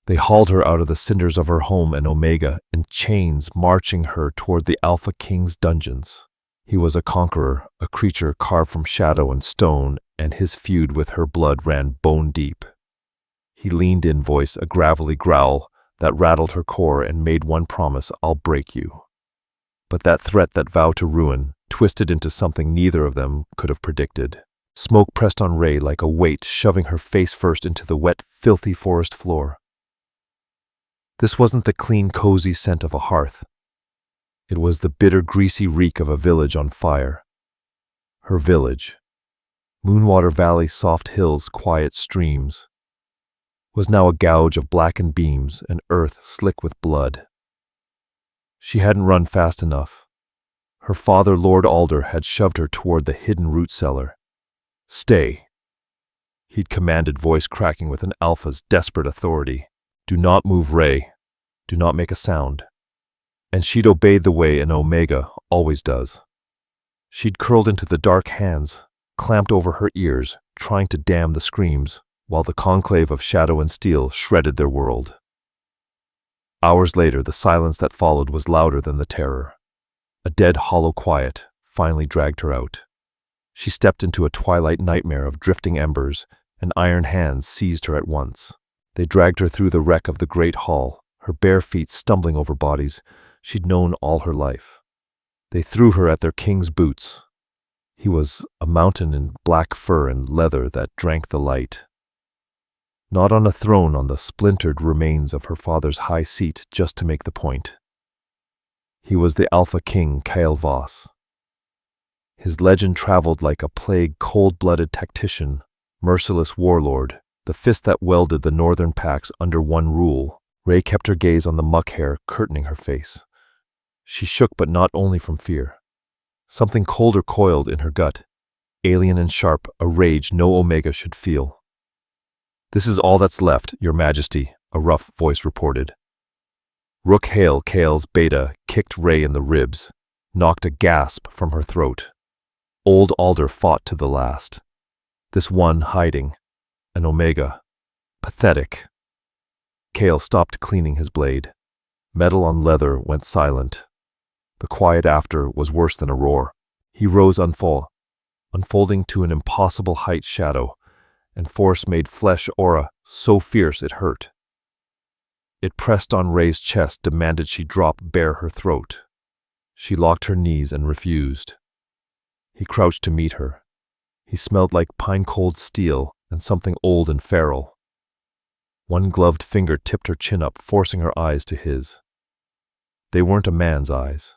They hauled her out of the cinders of her home in Omega in chains, marching her toward the Alpha King's dungeons. He was a conqueror, a creature carved from shadow and stone, and his feud with her blood ran bone deep. He leaned in, voice a gravelly growl that rattled her core, and made one promise: I'll break you. But that threat, that vow to ruin, twisted into something neither of them could have predicted. Smoke pressed on Ray like a weight, shoving her face first into the wet, filthy forest floor. This wasn't the clean, cozy scent of a hearth. It was the bitter, greasy reek of a village on fire. Her village, Moonwater Valley, soft hills, quiet streams, was now a gouge of blackened beams and earth slick with blood. She hadn't run fast enough. Her father, Lord Alder, had shoved her toward the hidden root cellar. Stay, he'd commanded, voice cracking with an alpha's desperate authority. Do not move, Ray. Do not make a sound. And she'd obeyed the way an Omega always does. She'd curled into the dark hands, clamped over her ears, trying to dam the screams, while the conclave of shadow and steel shredded their world. Hours later, the silence that followed was louder than the terror. A dead, hollow quiet finally dragged her out. She stepped into a twilight nightmare of drifting embers, and iron hands seized her at once. They dragged her through the wreck of the great hall, her bare feet stumbling over bodies she'd known all her life. They threw her at their king's boots. He was a mountain in black fur and leather that drank the light. Not on a throne, on the splintered remains of her father's high seat, just to make the point. He was the Alpha King, Kael Voss. His legend traveled like a plague, cold-blooded tactician, merciless warlord, the fist that welded the northern packs under one rule. Ray kept her gaze on the muck hair curtaining her face. She shook, but not only from fear. Something colder coiled in her gut, alien and sharp, a rage no Omega should feel. This is all that's left, Your Majesty, a rough voice reported. Rook Hale, Kael's beta, kicked Ray in the ribs, knocked a gasp from her throat. Old Alder fought to the last. This one hiding, an Omega. Pathetic. Kael stopped cleaning his blade. Metal on leather went silent. The quiet after was worse than a roar. He rose, unfolding to an impossible height shadow, and force made flesh aura so fierce it hurt. It pressed on Ray's chest, demanded she drop bare her throat. She locked her knees and refused. He crouched to meet her. He smelled like pine-cold steel and something old and feral. One gloved finger tipped her chin up, forcing her eyes to his. They weren't a man's eyes.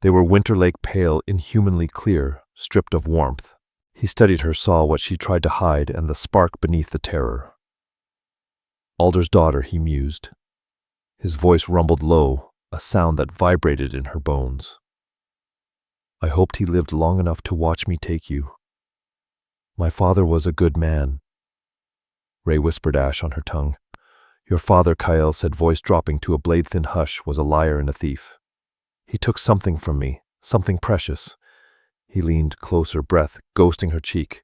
They were Winter Lake pale, inhumanly clear, stripped of warmth. He studied her, saw what she tried to hide, and the spark beneath the terror. Alder's daughter, he mused. His voice rumbled low, a sound that vibrated in her bones. I hoped he lived long enough to watch me take you. My father was a good man. Ray whispered, ash on her tongue. Your father, Kael said, voice dropping to a blade-thin hush, was a liar and a thief. He took something from me, something precious. He leaned closer, breath ghosting her cheek.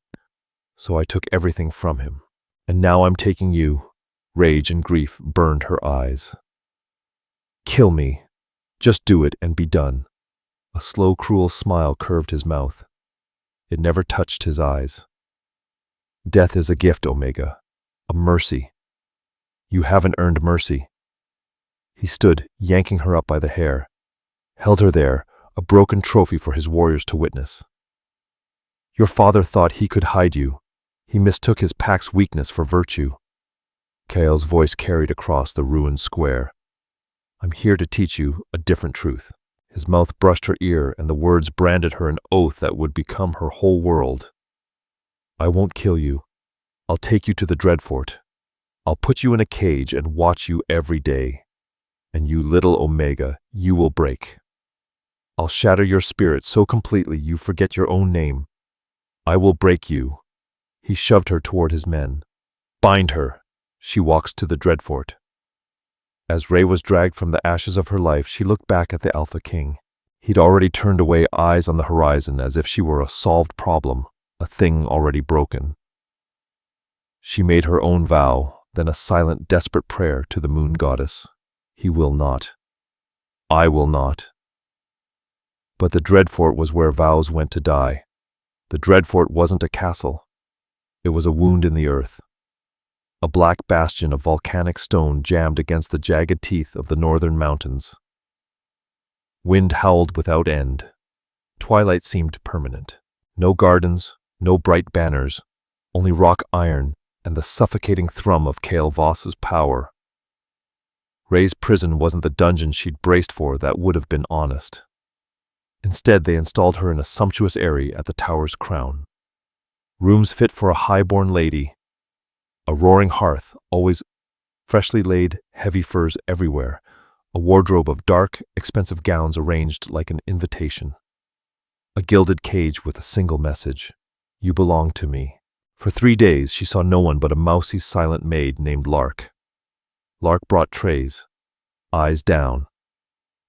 So I took everything from him. And now I'm taking you. Rage and grief burned her eyes. Kill me. Just do it and be done. A slow, cruel smile curved his mouth. It never touched his eyes. Death is a gift, Omega. A mercy. You haven't earned mercy. He stood, yanking her up by the hair, held her there, a broken trophy for his warriors to witness. Your father thought he could hide you. He mistook his pack's weakness for virtue. Kael's voice carried across the ruined square. I'm here to teach you a different truth. His mouth brushed her ear, and the words branded her an oath that would become her whole world. I won't kill you. I'll take you to the Dreadfort. I'll put you in a cage and watch you every day. And you little Omega, you will break. I'll shatter your spirit so completely you forget your own name. I will break you. He shoved her toward his men. Bind her. She walks to the Dreadfort. As Ray was dragged from the ashes of her life, she looked back at the Alpha King. He'd already turned away, eyes on the horizon, as if she were a solved problem, a thing already broken. She made her own vow, then a silent, desperate prayer to the moon goddess. He will not. I will not. But the Dreadfort was where vows went to die. The Dreadfort wasn't a castle. It was a wound in the earth. A black bastion of volcanic stone jammed against the jagged teeth of the northern mountains. Wind howled without end. Twilight seemed permanent. No gardens, no bright banners, only rock iron and the suffocating thrum of Kael Voss's power. Ray's prison wasn't the dungeon she'd braced for that would have been honest. Instead, they installed her in a sumptuous eyrie at the tower's crown. Rooms fit for a high-born lady. A roaring hearth, always freshly laid, heavy furs everywhere. A wardrobe of dark, expensive gowns arranged like an invitation. A gilded cage with a single message. You belong to me. For 3 days, she saw no one but a mousy, silent maid named Lark. Lark brought trays, eyes down,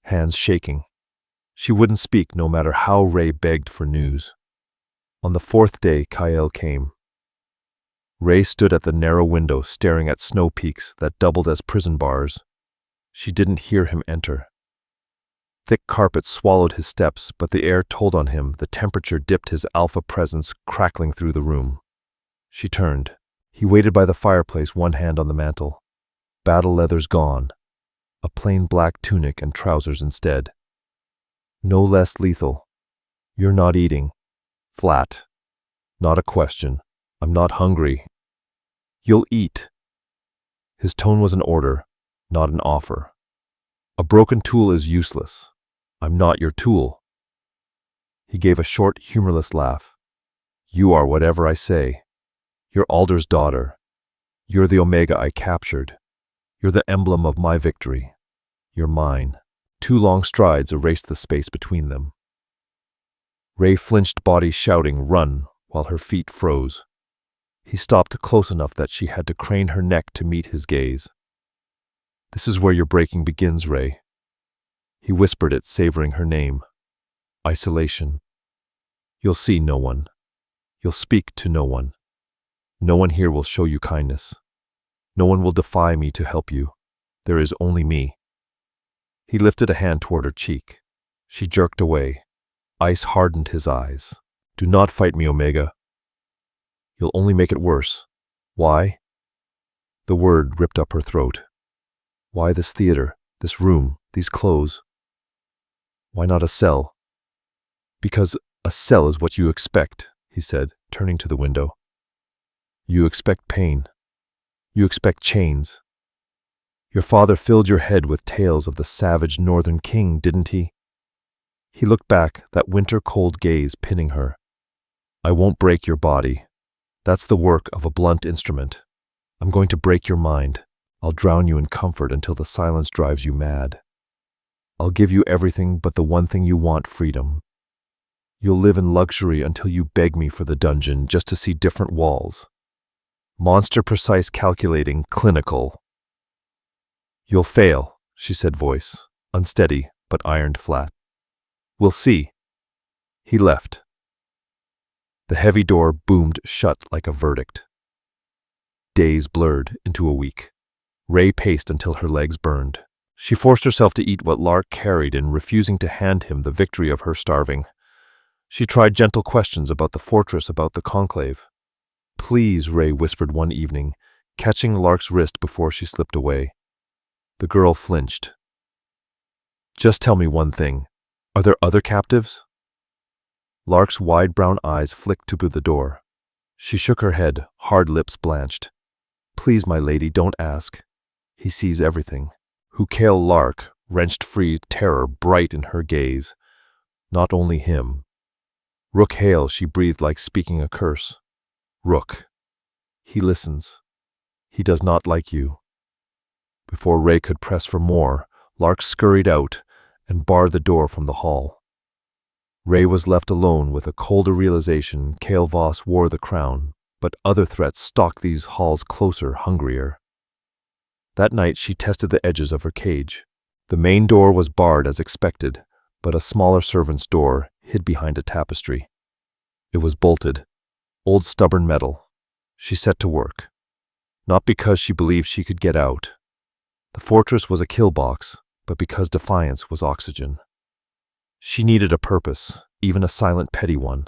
hands shaking. She wouldn't speak no matter how Ray begged for news. On the 4th day, Kael came. Ray stood at the narrow window staring at snow peaks that doubled as prison bars. She didn't hear him enter. Thick carpet swallowed his steps, but the air told on him. The temperature dipped his alpha presence crackling through the room. She turned. He waited by the fireplace, one hand on the mantel. Battle leathers gone. A plain black tunic and trousers instead. No less lethal. You're not eating. Flat. Not a question. I'm not hungry. You'll eat. His tone was an order, not an offer. A broken tool is useless. I'm not your tool. He gave a short, humorless laugh. You are whatever I say. You're Alder's daughter. You're the Omega I captured. You're the emblem of my victory. You're mine. 2 long strides erased the space between them. Ray flinched, body shouting, "Run," while her feet froze. He stopped close enough that she had to crane her neck to meet his gaze. This is where your breaking begins, Ray. He whispered it, savoring her name. Isolation. You'll see no one. You'll speak to no one. No one here will show you kindness. No one will defy me to help you. There is only me. He lifted a hand toward her cheek. She jerked away. Ice hardened his eyes. Do not fight me, Omega. You'll only make it worse. Why? The word ripped up her throat. Why this theater, this room, these clothes? Why not a cell? Because a cell is what you expect, he said, turning to the window. You expect pain. You expect chains. Your father filled your head with tales of the savage northern king, didn't he? He looked back, that winter-cold gaze pinning her. I won't break your body. That's the work of a blunt instrument. I'm going to break your mind. I'll drown you in comfort until the silence drives you mad. I'll give you everything but the one thing you want, freedom. You'll live in luxury until you beg me for the dungeon just to see different walls. Monster-precise, calculating, clinical. You'll fail, she said, voice, unsteady but ironed flat. We'll see. He left. The heavy door boomed shut like a verdict. Days blurred into a week. Ray paced until her legs burned. She forced herself to eat what Lark carried in refusing to hand him the victory of her starving. She tried gentle questions about the fortress, about the conclave. Please, Ray whispered one evening, catching Lark's wrist before she slipped away. The girl flinched. Just tell me one thing. Are there other captives? Lark's wide brown eyes flicked to the door. She shook her head, hard lips blanched. Please, my lady, don't ask. He sees everything. Who Kael Lark, wrenched free, terror bright in her gaze. Not only him. Rook Hale, she breathed like speaking a curse. Rook. He listens. He does not like you. Before Ray could press for more, Lark scurried out and barred the door from the hall. Ray was left alone with a colder realization Kael Voss wore the crown, but other threats stalked these halls closer, hungrier. That night she tested the edges of her cage. The main door was barred as expected, but a smaller servant's door hid behind a tapestry. It was bolted, old stubborn metal. She set to work. Not because she believed she could get out. The fortress was a kill box, but because defiance was oxygen. She needed a purpose, even a silent petty one.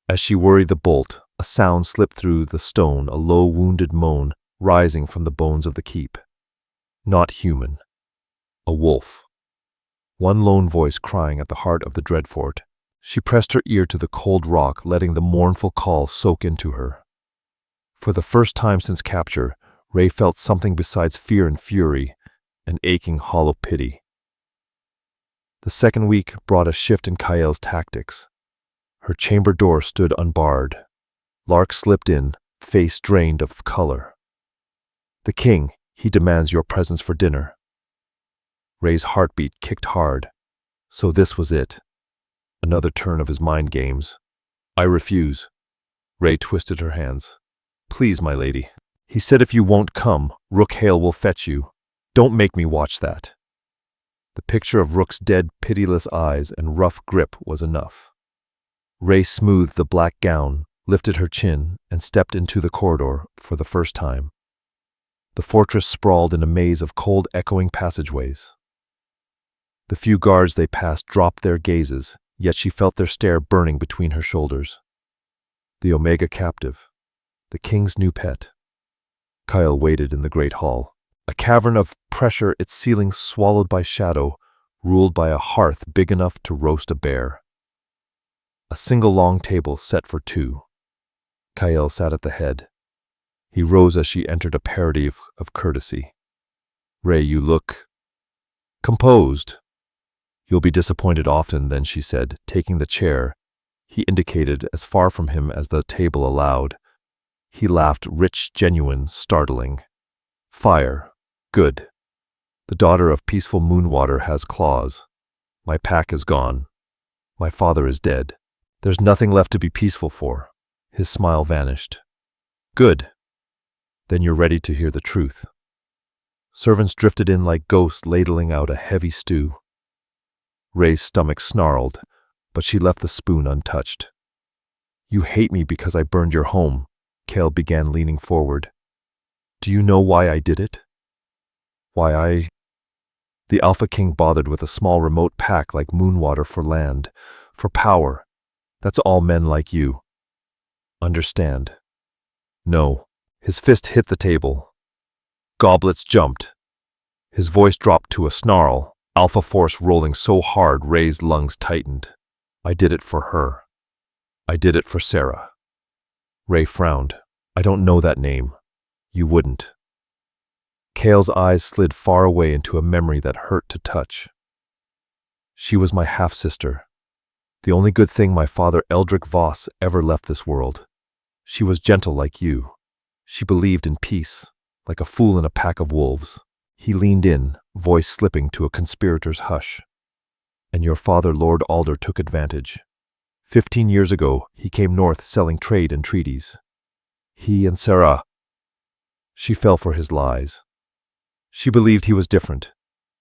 As she worried the bolt, a sound slipped through the stone, a low wounded moan rising from the bones of the keep. Not human. A wolf. One lone voice crying at the heart of the dread fort. She pressed her ear to the cold rock, letting the mournful call soak into her. For the first time since capture, Ray felt something besides fear and fury, an aching, hollow pity. The second week brought a shift in Kael's tactics. Her chamber door stood unbarred. Lark slipped in, face drained of color. "The king, he demands your presence for dinner." Ray's heartbeat kicked hard. So this was it. Another turn of his mind games. "I refuse." Ray twisted her hands. "Please, my lady." "He said if you won't come, Rook Hale will fetch you. Don't make me watch that." The picture of Rook's dead, pitiless eyes and rough grip was enough. Ray smoothed the black gown, lifted her chin, and stepped into the corridor for the first time. The fortress sprawled in a maze of cold, echoing passageways. The few guards they passed dropped their gazes, yet she felt their stare burning between her shoulders. The Omega captive. The king's new pet. Kyle waited in the great hall, a cavern of pressure, its ceiling swallowed by shadow, ruled by a hearth big enough to roast a bear. A single long table set for two. Kyle sat at the head. He rose as she entered, a parody of courtesy. "Ray, you look composed." "You'll be disappointed often then," she said, taking the chair he indicated as far from him as the table allowed. He laughed, rich, genuine, startling. "Fire. Good. The daughter of peaceful Moonwater has claws. My pack is gone. My father is dead. There's nothing left to be peaceful for." His smile vanished. "Good. Then you're ready to hear the truth." Servants drifted in like ghosts, ladling out a heavy stew. Ray's stomach snarled, but she left the spoon untouched. "You hate me because I burned your home," Kale began, leaning forward. "Do you know why I did it? The Alpha King bothered with a small remote pack like Moonwater for land, for power. That's all men like you understand." "No." His fist hit the table. Goblets jumped. His voice dropped to a snarl, alpha force rolling so hard Ray's lungs tightened. "I did it for her. I did it for Sarah." Ray frowned. "I don't know that name. You wouldn't." Kale's eyes slid far away into a memory that hurt to touch. "She was my half-sister. The only good thing my father Eldrick Voss ever left this world. She was gentle like you. She believed in peace, like a fool in a pack of wolves." He leaned in, voice slipping to a conspirator's hush. "And your father, Lord Alder, took advantage. 15 years ago, he came north selling trade and treaties. He and Sarah." She fell for his lies. She believed he was different.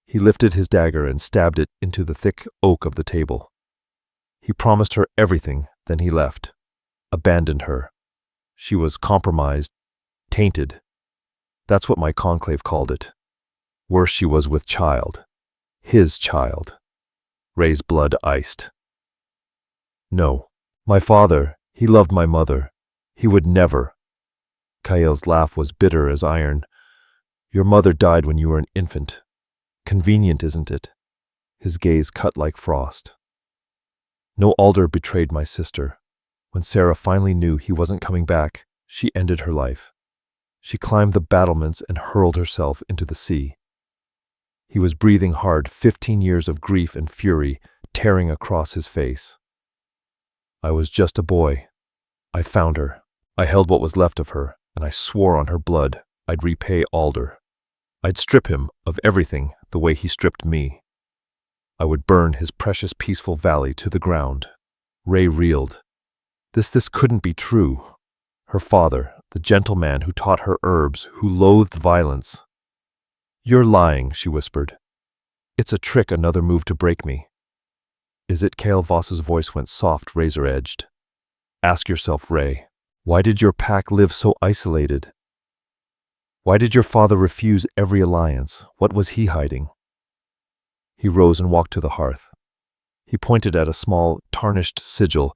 He lifted his dagger and stabbed it into the thick oak of the table. He promised her everything, then he left. Abandoned her. She was compromised, tainted. That's what my conclave called it. Worse, she was with child. His child. Ray's blood iced. "No. My father, he loved my mother. He would never." Kael's laugh was bitter as iron. "Your mother died when you were an infant. Convenient, isn't it?" His gaze cut like frost. "No, Alder betrayed my sister. When Sarah finally knew he wasn't coming back, she ended her life. She climbed the battlements and hurled herself into the sea." He was breathing hard, 15 years of grief and fury tearing across his face. "I was just a boy. I found her. I held what was left of her, and I swore on her blood I'd repay Alder. I'd strip him of everything the way he stripped me. I would burn his precious peaceful valley to the ground." Ray reeled. This couldn't be true. Her father, the gentleman who taught her herbs, who loathed violence. "You're lying," she whispered. "It's a trick, another move to break me." "Is it?" Kale Voss's voice went soft, razor-edged. "Ask yourself, Ray, why did your pack live so isolated? Why did your father refuse every alliance? What was he hiding? He rose and walked to the hearth. He pointed at a small, tarnished sigil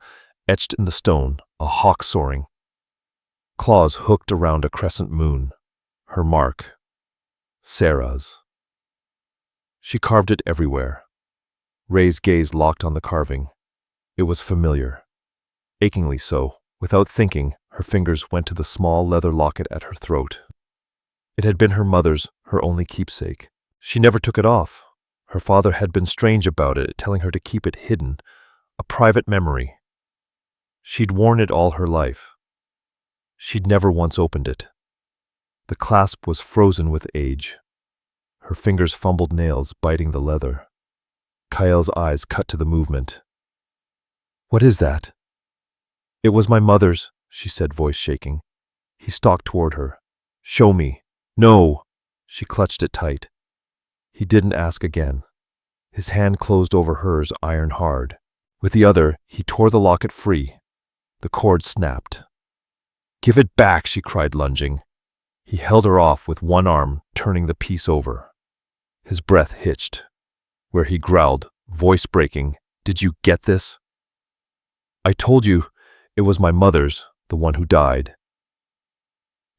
etched in the stone, a hawk soaring. Claws hooked around a crescent moon. Her mark. Sarah's. She carved it everywhere. Ray's gaze locked on the carving. It was familiar. Achingly so. Without thinking, her fingers went to the small leather locket at her throat. It had been her mother's, her only keepsake. She never took it off. Her father had been strange about it, telling her to keep it hidden, a private memory. She'd worn it all her life. She'd never once opened it. The clasp was frozen with age. Her fingers fumbled nails, biting the leather. Kael's eyes cut to the movement. What is that? It was my mother's, she said, voice shaking. He stalked toward her. Show me. No! She clutched it tight. He didn't ask again. His hand closed over hers, iron hard. With the other, he tore the locket free. The cord snapped. Give it back, she cried, lunging. He held her off with one arm, turning the piece over. His breath hitched. Where he growled, voice breaking, Did you get this? I told you, it was my mother's, the one who died.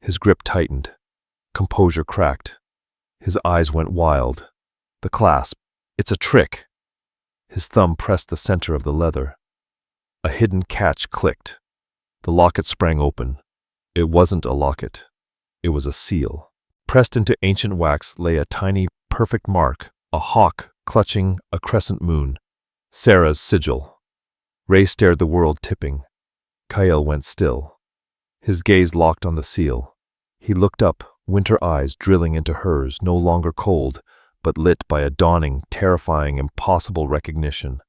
His grip tightened. Composure cracked. His eyes went wild. The clasp. It's a trick. His thumb pressed the center of the leather. A hidden catch clicked. The locket sprang open. It wasn't a locket. It was a seal. Pressed into ancient wax lay a tiny, perfect mark, a hawk clutching a crescent moon. Sarah's sigil. Ray stared, the world tipping. Kael went still. His gaze locked on the seal. He looked up, winter eyes drilling into hers, no longer cold, but lit by a dawning, terrifying, impossible recognition.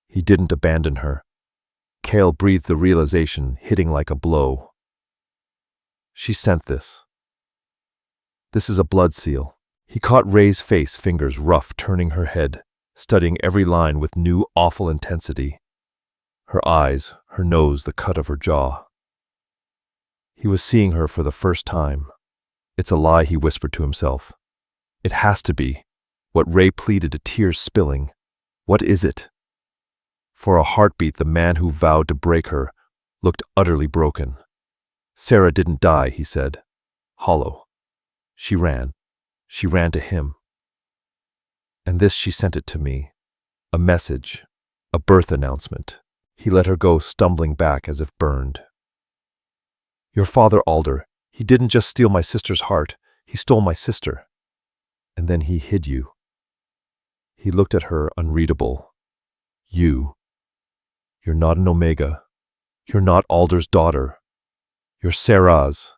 He didn't abandon her. Kael breathed the realization, hitting like a blow. She sent this. This is a blood seal. He caught Ray's face, fingers rough, turning her head, studying every line with new, awful intensity. Her eyes, her nose, the cut of her jaw. He was seeing her for the first time. It's a lie, he whispered to himself. It has to be. What Ray pleaded, tears spilling. What is it? For a heartbeat, the man who vowed to break her looked utterly broken. Sarah didn't die, he said. Hollow. She ran. She ran to him. And this, she sent it to me. A message. A birth announcement. He let her go, stumbling back as if burned. Your father, Alder, he didn't just steal my sister's heart, he stole my sister. And then he hid you. He looked at her, unreadable. You. You're not an Omega. You're not Alder's daughter. You're Sarah's.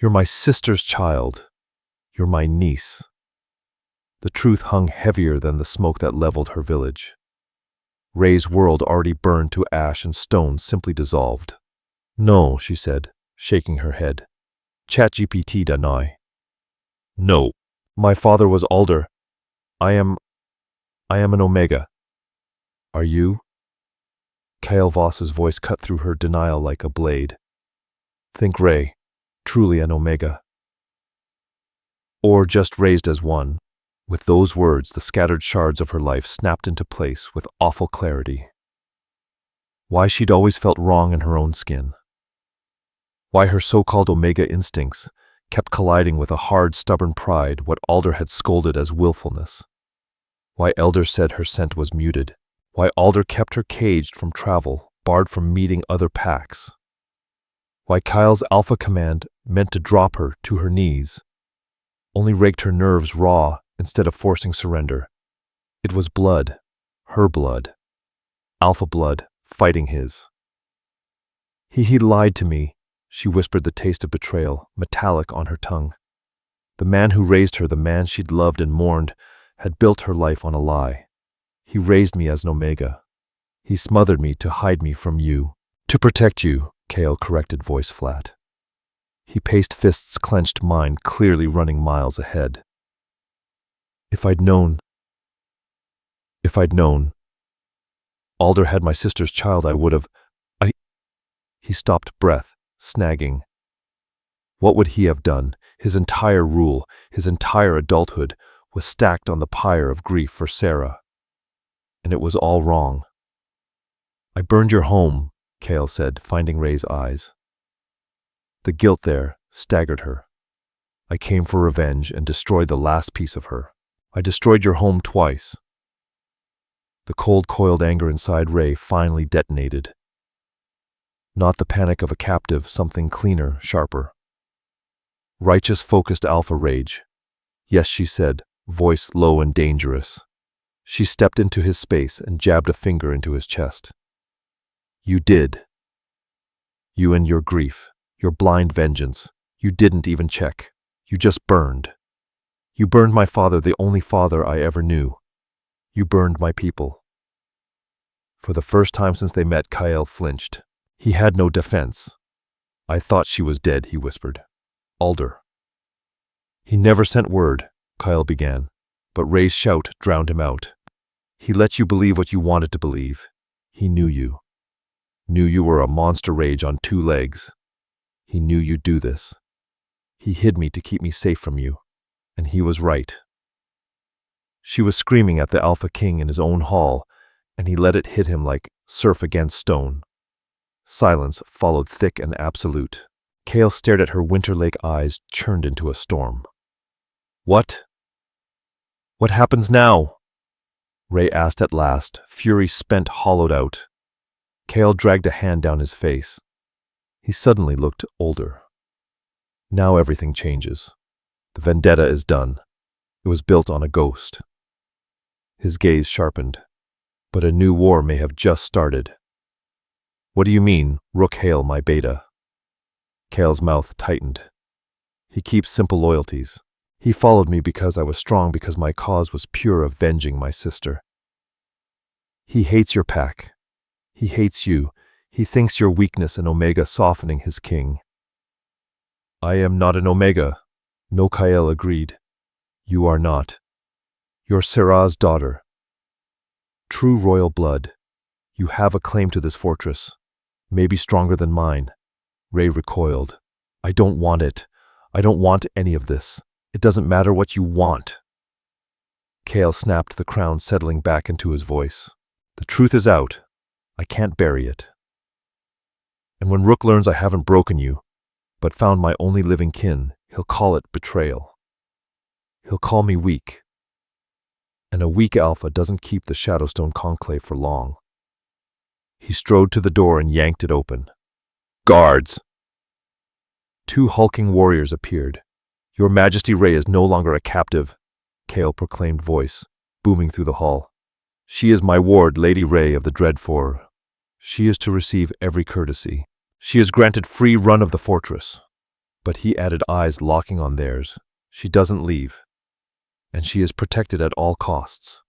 You're my sister's child. You're my niece. The truth hung heavier than the smoke that leveled her village. Ray's world already burned to ash and stone simply dissolved. No, she said, shaking her head. ChatGPT danai. No. My father was Alder. I am an Omega. Are you? Kael Voss's voice cut through her denial like a blade. Think Ray, truly an Omega. Or just raised as one. With those words, the scattered shards of her life snapped into place with awful clarity. Why she'd always felt wrong in her own skin. Why her so-called Omega instincts kept colliding with a hard, stubborn pride, what Alder had scolded as willfulness. Why Elder said her scent was muted. Why Alder kept her caged from travel, barred from meeting other packs. Why Kyle's alpha command meant to drop her to her knees, only raked her nerves raw instead of forcing surrender. It was blood, her blood, alpha blood, fighting his. He lied to me, she whispered, the taste of betrayal, metallic on her tongue. The man who raised her, the man she'd loved and mourned, had built her life on a lie. He raised me as an Omega. He smothered me to hide me from you. To protect you, Kael corrected, voice flat. He paced, fists clenched, mind clearly running miles ahead. If I'd known. Alder had my sister's child, I would have. He stopped, breath snagging. What would he have done? His entire rule, his entire adulthood, was stacked on the pyre of grief for Sarah. And it was all wrong. "I burned your home," Cale said, finding Ray's eyes. The guilt there staggered her. "I came for revenge and destroyed the last piece of her. I destroyed your home twice." The cold, coiled anger inside Ray finally detonated. Not the panic of a captive, something cleaner, sharper. Righteous, focused alpha rage. "Yes," she said, voice low and dangerous. She stepped into his space and jabbed a finger into his chest. "You did. You and your grief, your blind vengeance. You didn't even check. You just burned. You burned my father, the only father I ever knew. You burned my people." For the first time since they met, Kyle flinched. He had no defense. "I thought she was dead," he whispered. "Alder." "He never sent word," Kyle began, but Ray's shout drowned him out. "He let you believe what you wanted to believe. He knew you. Knew you were a monster rage on two legs. He knew you'd do this. He hid me to keep me safe from you. And he was right." She was screaming at the Alpha King in his own hall, and he let it hit him like surf against stone. Silence followed, thick and absolute. Cale stared at her Winterlake eyes, churned into a storm. What happens now?" Ray asked at last, fury spent, hollowed out. Cale dragged a hand down his face. He suddenly looked older. "Now everything changes. The vendetta is done. It was built on a ghost." His gaze sharpened. "But a new war may have just started." "What do you mean, Rook Hale, my beta?" Cale's mouth tightened. "He keeps simple loyalties. He followed me because I was strong, because my cause was pure, of avenging my sister. He hates your pack. He hates you. He thinks your weakness an Omega, softening his king." "I am not an Omega," No, Kyle agreed. "You are not. You're Sarah's daughter. True royal blood. You have a claim to this fortress, maybe stronger than mine." Ray recoiled. "I don't want it. I don't want any of this. It doesn't matter what you want." Cale snapped, the crown settling back into his voice. "The truth is out. I can't bury it. And when Rook learns I haven't broken you, but found my only living kin, he'll call it betrayal. He'll call me weak. And a weak alpha doesn't keep the Shadowstone Conclave for long." He strode to the door and yanked it open. "Guards!" Two hulking warriors appeared. "Your Majesty, Ray is no longer a captive," Cale proclaimed, voice booming through the hall. "She is my ward, Lady Ray of the Dreadfor. She is to receive every courtesy. She is granted free run of the fortress." But he added, eyes locking on theirs, "She doesn't leave. And she is protected at all costs."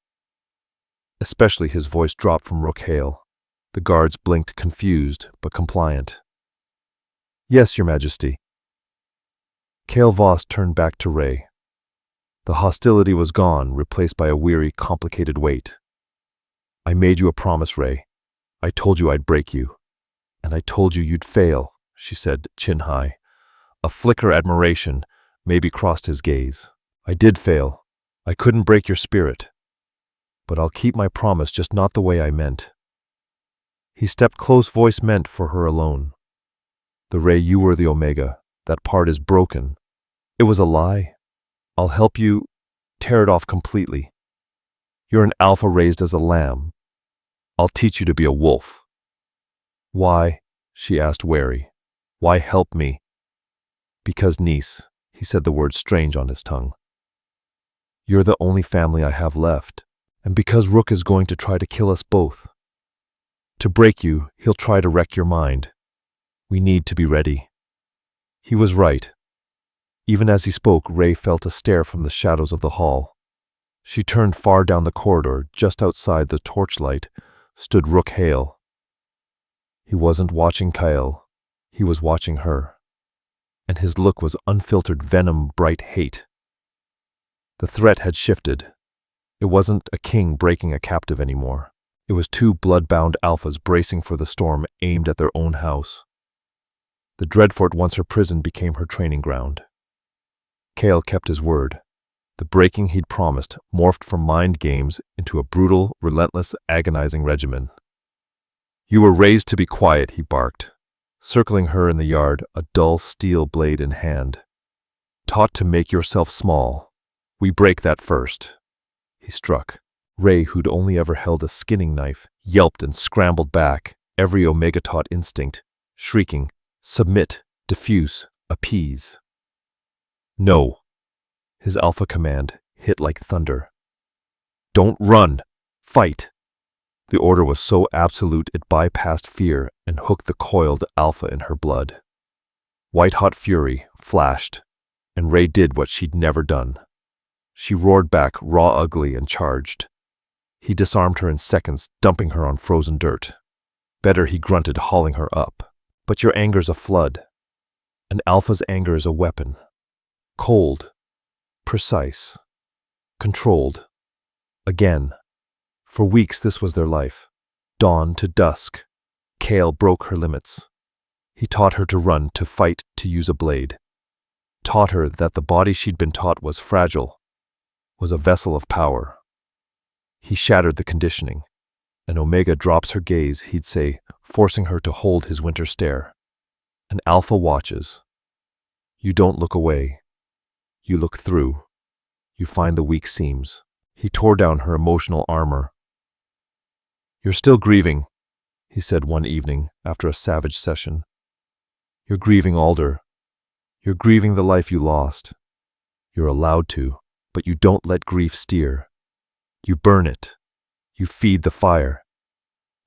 Especially, his voice dropped from Rook Hale. The guards blinked, confused but compliant. "Yes, Your Majesty." Cale Voss turned back to Ray. The hostility was gone, replaced by a weary, complicated weight. "I made you a promise, Ray. I told you I'd break you. And I told you you'd fail," she said, chin high. A flicker admiration maybe crossed his gaze. "I did fail. I couldn't break your spirit. But I'll keep my promise, just not the way I meant." He stepped close, voice meant for her alone. "The Ray, you were the Omega. That part is broken. It was a lie. I'll help you tear it off completely. You're an alpha raised as a lamb. I'll teach you to be a wolf." "Why?" she asked, wary. "Why help me?" "Because, niece," he said, the word strange on his tongue. "You're the only family I have left. And because Rook is going to try to kill us both. To break you, he'll try to wreck your mind. We need to be ready." He was right. Even as he spoke, Ray felt a stare from the shadows of the hall. She turned. Far down the corridor, just outside the torchlight, stood Rook Hale. He wasn't watching Kyle. He was watching her. And his look was unfiltered venom, bright hate. The threat had shifted. It wasn't a king breaking a captive anymore. It was two blood-bound alphas bracing for the storm aimed at their own house. The Dreadfort, once her prison, became her training ground. Kale kept his word. The breaking he'd promised morphed from mind games into a brutal, relentless, agonizing regimen. "You were raised to be quiet," he barked, circling her in the yard, a dull steel blade in hand. "Taught to make yourself small. We break that first." He struck. Ray, who'd only ever held a skinning knife, yelped and scrambled back, every Omega-taught instinct, shrieking, "Submit, diffuse, appease." "No." His alpha command hit like thunder. "Don't run! Fight!" The order was so absolute it bypassed fear and hooked the coiled alpha in her blood. White-hot fury flashed, and Ray did what she'd never done. She roared back, raw ugly, and charged. He disarmed her in seconds, dumping her on frozen dirt. "Better," he grunted, hauling her up. "But your anger's a flood. An alpha's anger is a weapon. Cold, precise, controlled. Again. For weeks this was their life. Dawn to dusk. Kale broke her limits. He taught her to run, to fight, to use a blade. Taught her that the body she'd been taught was fragile, was a vessel of power. He shattered the conditioning. An Omega drops her gaze, he'd say, forcing her to hold his winter stare. An alpha watches. You don't look away. You look through. You find the weak seams. He tore down her emotional armor. "You're still grieving," he said one evening after a savage session. "You're grieving Alder. You're grieving the life you lost. You're allowed to, but you don't let grief steer. You burn it. You feed the fire.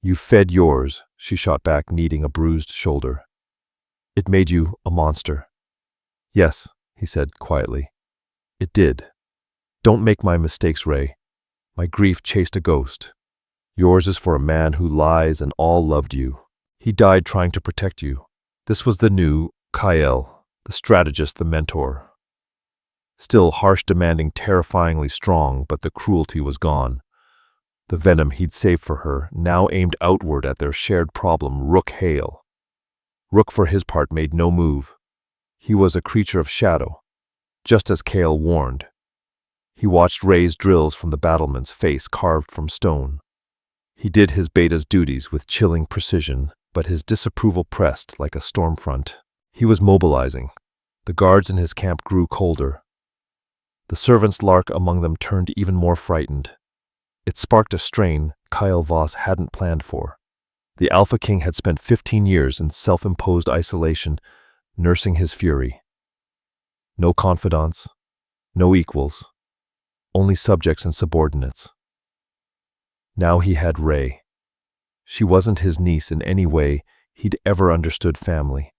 You fed yours," she shot back, kneading a bruised shoulder. "It made you a monster." "Yes," he said quietly. "It did. Don't make my mistakes, Ray. My grief chased a ghost. Yours is for a man who lies and all loved you. He died trying to protect you. This was the new Kyle, the strategist, the mentor. Still harsh, demanding, terrifyingly strong, but the cruelty was gone. The venom he'd saved for her now aimed outward at their shared problem, Rook Hale. Rook, for his part, made no move. He was a creature of shadow, just as Kale warned. He watched Ray's drills from the battlement's face carved from stone. He did his beta's duties with chilling precision, but his disapproval pressed like a storm front. He was mobilizing. The guards in his camp grew colder. The servants' lark among them turned even more frightened. It sparked a strain Kyle Voss hadn't planned for. The Alpha King had spent 15 years in self-imposed isolation, nursing his fury. No confidants, no equals, only subjects and subordinates. Now he had Ray. She wasn't his niece in any way he'd ever understood family.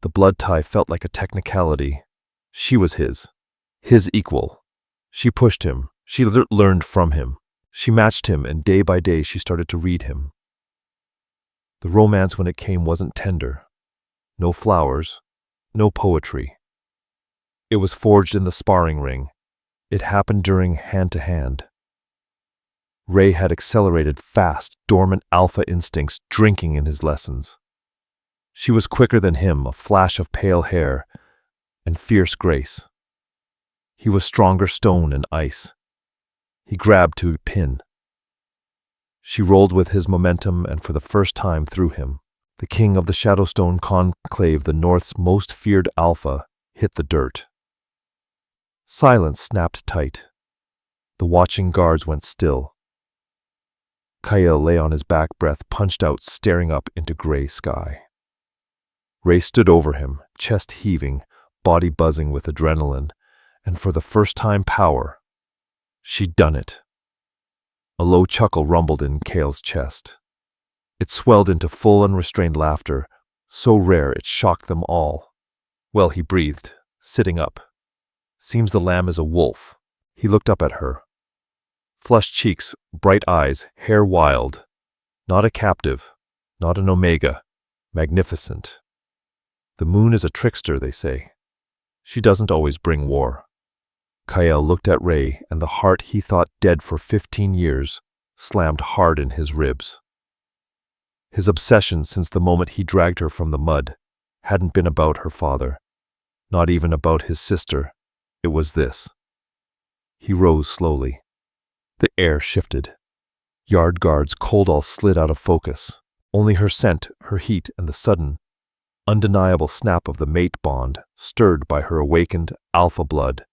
The blood tie felt like a technicality. She was his equal. She pushed him. She learned from him. She matched him, and day by day she started to read him. The romance, when it came, wasn't tender. No flowers, no poetry. It was forged in the sparring ring. It happened during hand-to-hand. Ray had accelerated fast, dormant alpha instincts drinking in his lessons. She was quicker than him, a flash of pale hair and fierce grace. He was stronger stone and ice. He grabbed to a pin. She rolled with his momentum and for the first time threw him. The king of the Shadowstone Conclave, the North's most feared alpha, hit the dirt. Silence snapped tight. The watching guards went still. Kyle lay on his back, breath punched out, staring up into gray sky. Ray stood over him, chest heaving, body buzzing with adrenaline, and for the first time power. She'd done it. A low chuckle rumbled in Kale's chest. It swelled into full unrestrained laughter, so rare it shocked them all. "Well," he breathed, sitting up. "Seems the lamb is a wolf." He looked up at her. Flushed cheeks, bright eyes, hair wild. Not a captive, not an Omega. Magnificent. The moon is a trickster, they say. She doesn't always bring war. Kyle looked at Ray, and the heart he thought dead for 15 years slammed hard in his ribs. His obsession since the moment he dragged her from the mud hadn't been about her father, not even about his sister. It was this. He rose slowly. The air shifted. Yard guards cold all slid out of focus. Only her scent, her heat, and the sudden, undeniable snap of the mate bond stirred by her awakened alpha blood.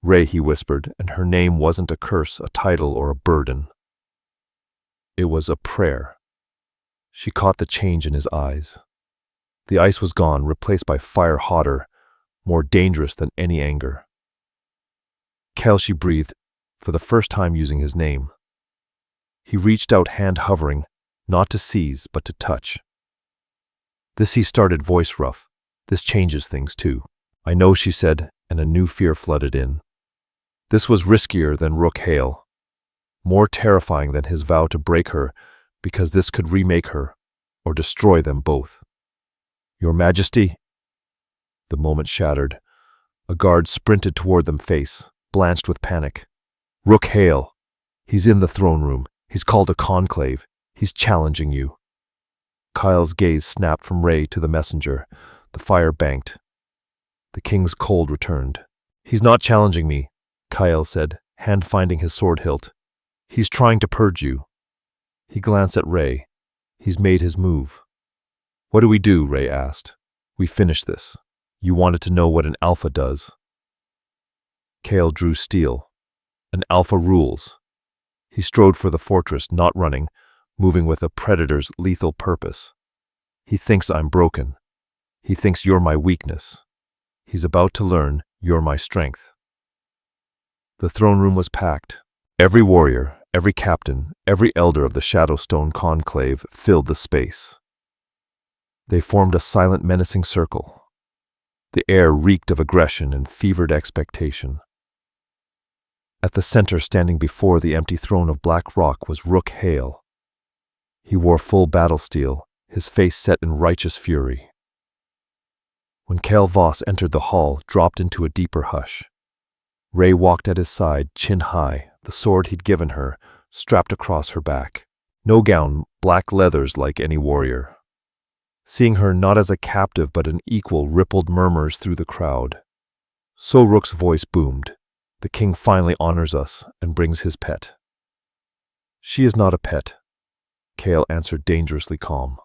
Ray, he whispered, and her name wasn't a curse, a title, or a burden. It was a prayer. She caught the change in his eyes. The ice was gone, replaced by fire hotter, more dangerous than any anger. Kel, she breathed, for the first time using his name. He reached out, hand hovering, not to seize, but to touch. This, he started, voice rough. This changes things too. I know, she said, and a new fear flooded in. This was riskier than Rook Hale, more terrifying than his vow to break her, because this could remake her, or destroy them both. Your Majesty? The moment shattered. A guard sprinted toward them, face blanched with panic. Rook Hale. He's in the throne room. He's called a conclave. He's challenging you. Kyle's gaze snapped from Ray to the messenger. The fire banked. The king's cold returned. He's not challenging me, Kyle said, hand finding his sword hilt. He's trying to purge you. He glanced at Ray. He's made his move. What do we do? Ray asked. We finish this. You wanted to know what an alpha does. Kale drew steel. An alpha rules. He strode for the fortress, not running, moving with a predator's lethal purpose. He thinks I'm broken. He thinks you're my weakness. He's about to learn you're my strength. The throne room was packed. Every warrior, every captain, every elder of the Shadowstone conclave filled the space. They formed a silent, menacing circle. The air reeked of aggression and fevered expectation. At the center, standing before the empty throne of black rock, was Rook Hale. He wore full battle steel, his face set in righteous fury. When Kale Voss entered the hall, dropped into a deeper hush. Ray walked at his side, chin high, the sword he'd given her, strapped across her back. No gown, black leathers like any warrior. Seeing her not as a captive but an equal rippled murmurs through the crowd. So Rook's voice boomed. The king finally honors us and brings his pet. She is not a pet, Kale answered, dangerously calm.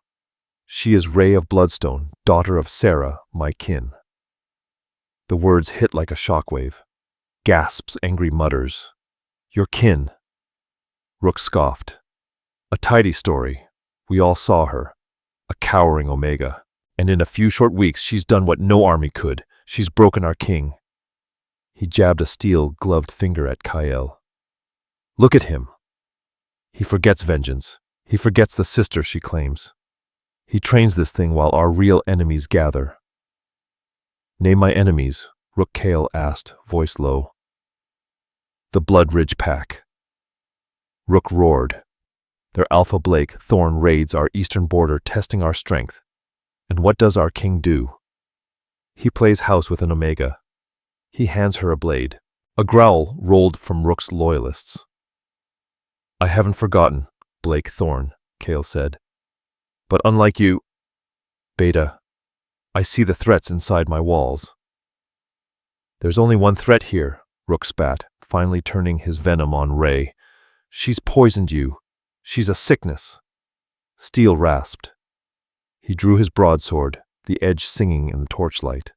She is Ray of Bloodstone, daughter of Sarah, my kin. The words hit like a shockwave. Gasps, angry mutters. Your kin. Rook scoffed. A tidy story. We all saw her. A cowering Omega. And in a few short weeks she's done what no army could. She's broken our king. He jabbed a steel-gloved finger at Kyle. Look at him. He forgets vengeance. He forgets the sister she claims. He trains this thing while our real enemies gather. Name my enemies, Rook Kale asked, voice low. The Blood Ridge Pack. Rook roared. Their Alpha Blake Thorn raids our eastern border, testing our strength. And what does our king do? He plays house with an Omega. He hands her a blade. A growl rolled from Rook's loyalists. I haven't forgotten, Blake Thorn, Kale said. But unlike you, Beta, I see the threats inside my walls. There's only one threat here, Rook spat, finally turning his venom on Ray. She's poisoned you. She's a sickness. Steel rasped. He drew his broadsword, the edge singing in the torchlight.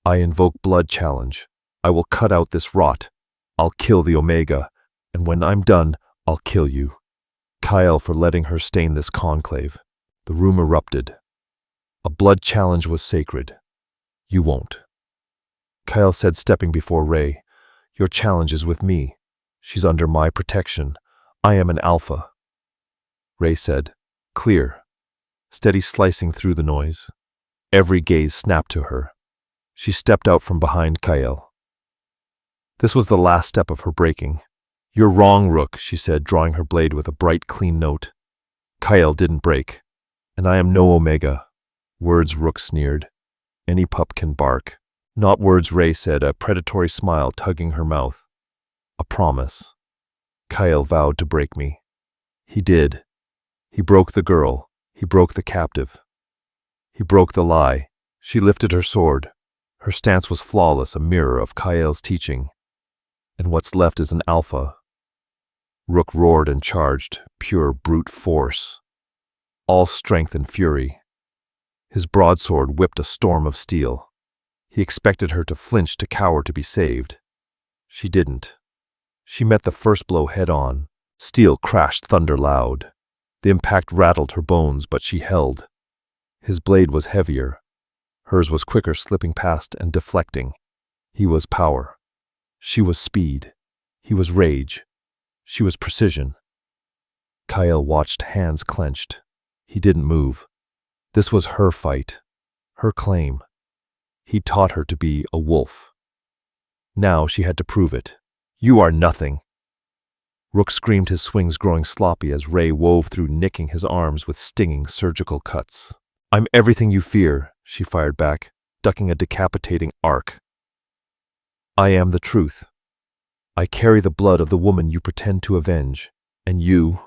I invoke blood challenge. I will cut out this rot. I'll kill the Omega, and when I'm done, I'll kill you. Kyle for letting her stain this conclave. The room erupted. A blood challenge was sacred. You won't. Kyle said, stepping before Ray. Your challenge is with me. She's under my protection. I am an alpha. Ray said, clear, steady, slicing through the noise. Every gaze snapped to her. She stepped out from behind Kyle. This was the last step of her breaking. You're wrong, Rook, she said, drawing her blade with a bright, clean note. Kyle didn't break. And I am no Omega. Words, Rook sneered. Any pup can bark. Not words, Ray said, a predatory smile tugging her mouth. A promise. Kyle vowed to break me. He did. He broke the girl. He broke the captive. He broke the lie. She lifted her sword. Her stance was flawless, a mirror of Kael's teaching. And what's left is an alpha. Rook roared and charged, pure brute force. All strength and fury. His broadsword whipped a storm of steel. He expected her to flinch, to cower, to be saved. She didn't. She met the first blow head-on. Steel crashed thunder loud. The impact rattled her bones, but she held. His blade was heavier. Hers was quicker, slipping past and deflecting. He was power. She was speed. He was rage. She was precision. Kael watched, hands clenched. He didn't move. This was her fight. Her claim. He taught her to be a wolf. Now she had to prove it. You are nothing. Rook screamed, his swings growing sloppy as Ray wove through, nicking his arms with stinging surgical cuts. I'm everything you fear, she fired back, ducking a decapitating arc. I am the truth. I carry the blood of the woman you pretend to avenge, and you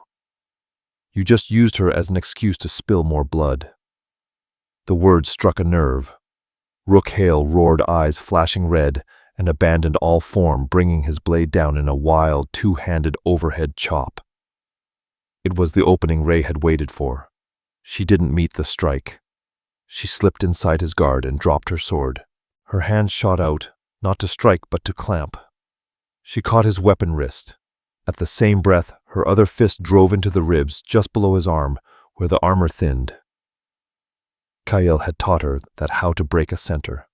just used her as an excuse to spill more blood. The words struck a nerve. Rook Hale roared, eyes flashing red, and abandoned all form, bringing his blade down in a wild, two-handed overhead chop. It was the opening Ray had waited for. She didn't meet the strike. She slipped inside his guard and dropped her sword. Her hand shot out, not to strike but to clamp. She caught his weapon wrist. At the same breath, her other fist drove into the ribs just below his arm, where the armor thinned. Kael had taught her that how to break a center.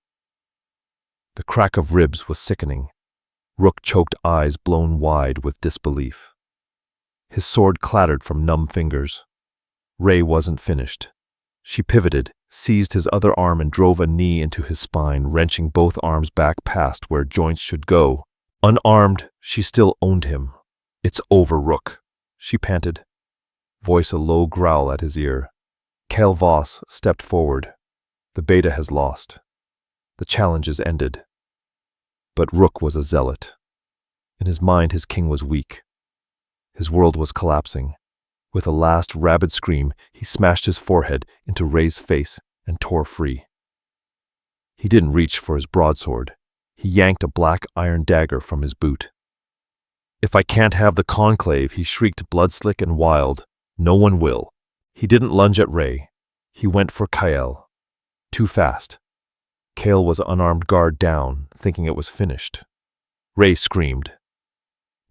The crack of ribs was sickening. Rook choked, eyes blown wide with disbelief. His sword clattered from numb fingers. Ray wasn't finished. She pivoted, seized his other arm and drove a knee into his spine, wrenching both arms back past where joints should go. Unarmed, she still owned him. It's over, Rook, she panted, voice a low growl at his ear. Kael Voss stepped forward. The beta has lost. The challenge is ended. But Rook was a zealot. In his mind, his king was weak. His world was collapsing. With a last rabid scream, he smashed his forehead into Ray's face and tore free. He didn't reach for his broadsword. He yanked a black iron dagger from his boot. If I can't have the conclave, he shrieked, blood-slick and wild, no one will. He didn't lunge at Ray. He went for Kael. Too fast. Kael was unarmed, guard down, thinking it was finished. Ray screamed.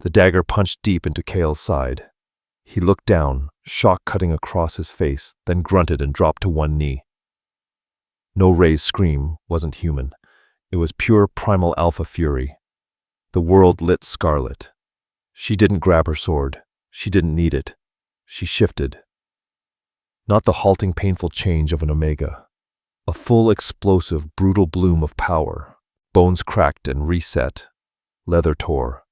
The dagger punched deep into Kael's side. He looked down, shock cutting across his face, then grunted and dropped to one knee. No, Ray's scream wasn't human. It was pure primal alpha fury. The world lit scarlet. She didn't grab her sword. She didn't need it. She shifted. Not the halting, painful change of an omega. A full, explosive, brutal bloom of power. Bones cracked and reset. Leather tore.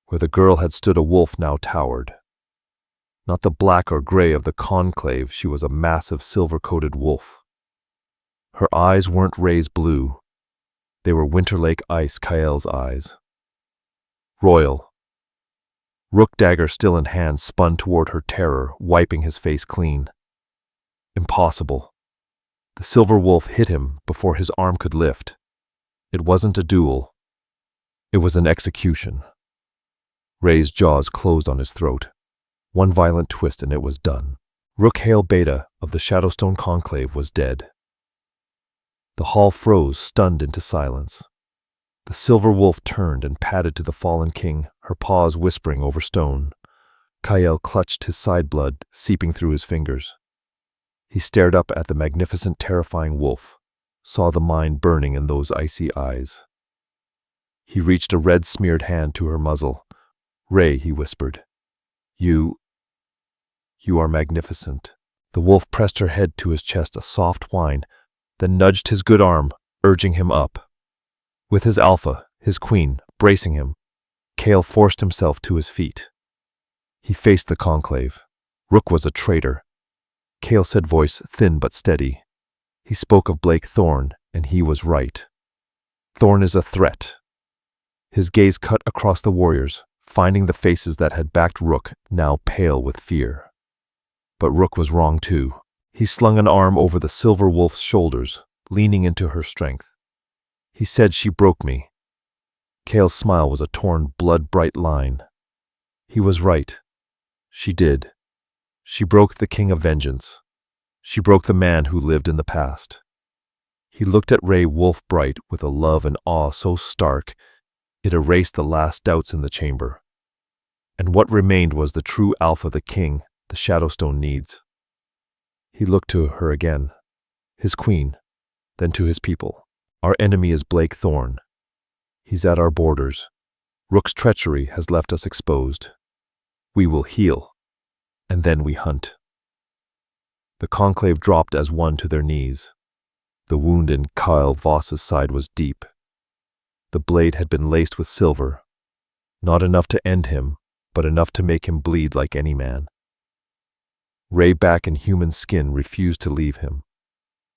Where the girl had stood, a wolf now towered. Not the black or gray of the conclave, she was a massive silver-coated wolf. Her eyes weren't Ray's blue. They were Winter Lake ice, Kael's eyes. Royal. Rook, dagger still in hand, spun toward her, terror, wiping his face clean. Impossible. The silver wolf hit him before his arm could lift. It wasn't a duel. It was an execution. Ray's jaws closed on his throat. One violent twist and it was done. Rook Hale Beta of the Shadowstone Conclave was dead. The hall froze, stunned into silence. The silver wolf turned and padded to the fallen king, her paws whispering over stone. Kael clutched his side, blood seeping through his fingers. He stared up at the magnificent, terrifying wolf, saw the mind burning in those icy eyes. He reached a red-smeared hand to her muzzle. Ray, he whispered. You are magnificent. The wolf pressed her head to his chest, a soft whine, then nudged his good arm, urging him up. With his alpha, his queen, bracing him, Kael forced himself to his feet. He faced the conclave. Rook was a traitor. Kael said, voice thin but steady. He spoke of Blake Thorne, and he was right. Thorne is a threat. His gaze cut across the warriors, finding the faces that had backed Rook, now pale with fear. But Rook was wrong too. He slung an arm over the silver wolf's shoulders, leaning into her strength. He said she broke me. Kale's smile was a torn, blood-bright line. He was right. She did. She broke the king of vengeance. She broke the man who lived in the past. He looked at Ray Wolf-Bright with a love and awe so stark, it erased the last doubts in the chamber. And what remained was the true alpha the king, the Shadowstone needs. He looked to her again, his queen, then to his people. Our enemy is Blake Thorne. He's at our borders. Rook's treachery has left us exposed. We will heal, and then we hunt. The conclave dropped as one to their knees. The wound in Kyle Voss's side was deep. The blade had been laced with silver, not enough to end him, but enough to make him bleed like any man. Ray, back in human skin, refused to leave him.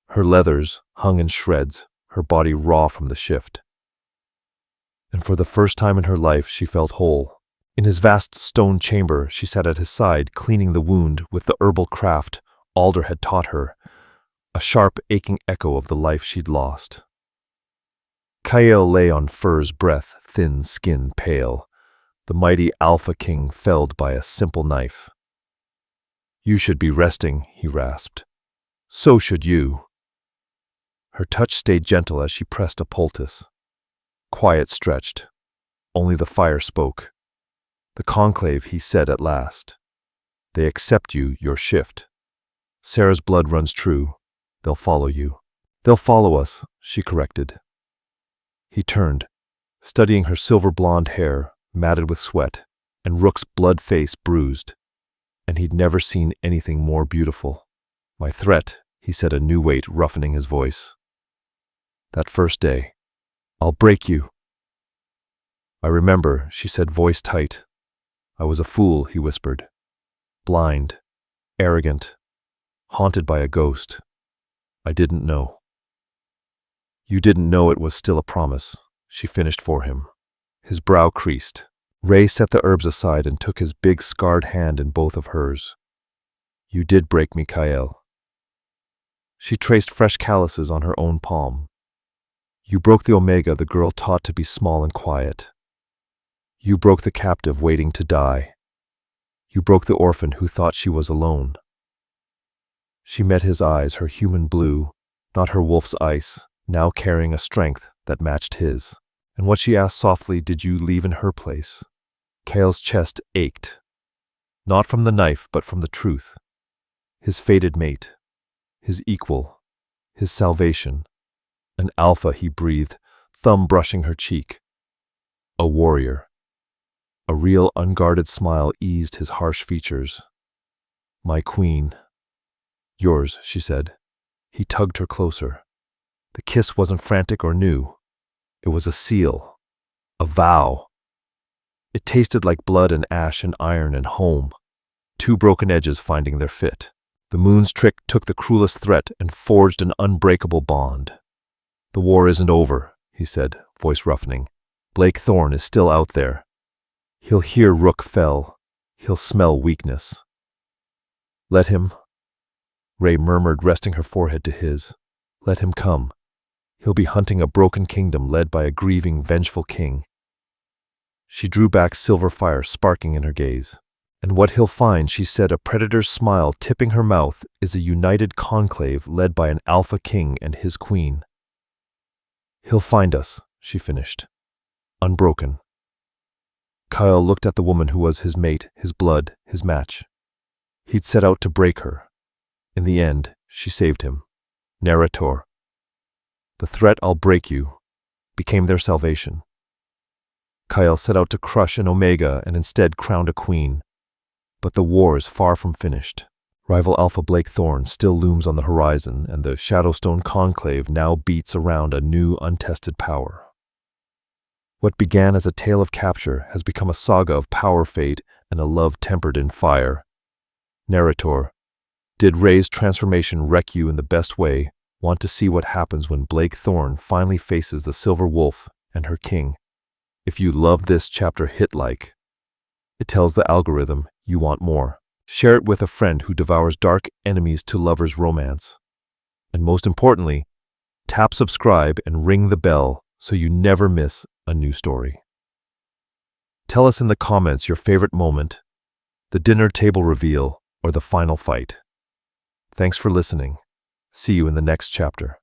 Her leathers hung in shreds, her body raw from the shift. And for the first time in her life, she felt whole. In his vast stone chamber, she sat at his side, cleaning the wound with the herbal craft Alder had taught her, a sharp, aching echo of the life she'd lost. Kyle lay on Fur's breath, thin skin pale, the mighty Alpha King felled by a simple knife. "You should be resting," he rasped. "So should you." Her touch stayed gentle as she pressed a poultice. Quiet stretched. Only the fire spoke. "The conclave," he said at last. "They accept you, your shift. Sarah's blood runs true. They'll follow you." "They'll follow us," she corrected. He turned, studying her silver blonde hair, matted with sweat, and Rook's blood face bruised. And he'd never seen anything more beautiful. "My threat," he said, a new weight roughening his voice. "That first day. I'll break you." "I remember," she said, voice tight. "I was a fool," he whispered. "Blind, arrogant, haunted by a ghost. I didn't know." "You didn't know it was still a promise," she finished for him. His brow creased. Ray set the herbs aside and took his big scarred hand in both of hers. "You did break me, Kyle." She traced fresh calluses on her own palm. "You broke the Omega, the girl taught to be small and quiet. You broke the captive waiting to die. You broke the orphan who thought she was alone." She met his eyes, her human blue, not her wolf's ice, now carrying a strength that matched his. And what she asked softly, did you leave in her place? Kyle's chest ached. Not from the knife, but from the truth. His fated mate. His equal. His salvation. An alpha, he breathed, thumb brushing her cheek. A warrior. A real unguarded smile eased his harsh features. "My queen." "Yours," she said. He tugged her closer. The kiss wasn't frantic or new. It was a seal. A vow. It tasted like blood and ash and iron and home. Two broken edges finding their fit. The moon's trick took the cruelest threat and forged an unbreakable bond. "The war isn't over," he said, voice roughening. "Blake Thorne is still out there. He'll hear Rook fell. He'll smell weakness." "Let him," Ray murmured, resting her forehead to his. "Let him come. He'll be hunting a broken kingdom led by a grieving, vengeful king." She drew back, silver fire sparking in her gaze. "And what he'll find," she said, a predator's smile tipping her mouth, "is a united conclave led by an alpha king and his queen." "He'll find us," she finished. "Unbroken." Kyle looked at the woman who was his mate, his blood, his match. He'd set out to break her. In the end, she saved him. Narrator. The threat, "I'll break you," became their salvation. Kyle set out to crush an Omega and instead crowned a queen. But the war is far from finished. Rival Alpha Blake Thorne still looms on the horizon, and the Shadowstone Conclave now beats around a new, untested power. What began as a tale of capture has become a saga of power, fate, and a love tempered in fire. Narrator. Did Ray's transformation wreck you in the best way? Want to see what happens when Blake Thorne finally faces the Silver Wolf and her king? If you love this chapter, hit like. It tells the algorithm you want more. Share it with a friend who devours dark enemies to lovers' romance. And most importantly, tap subscribe and ring the bell so you never miss a new story. Tell us in the comments your favorite moment, the dinner table reveal, or the final fight. Thanks for listening. See you in the next chapter.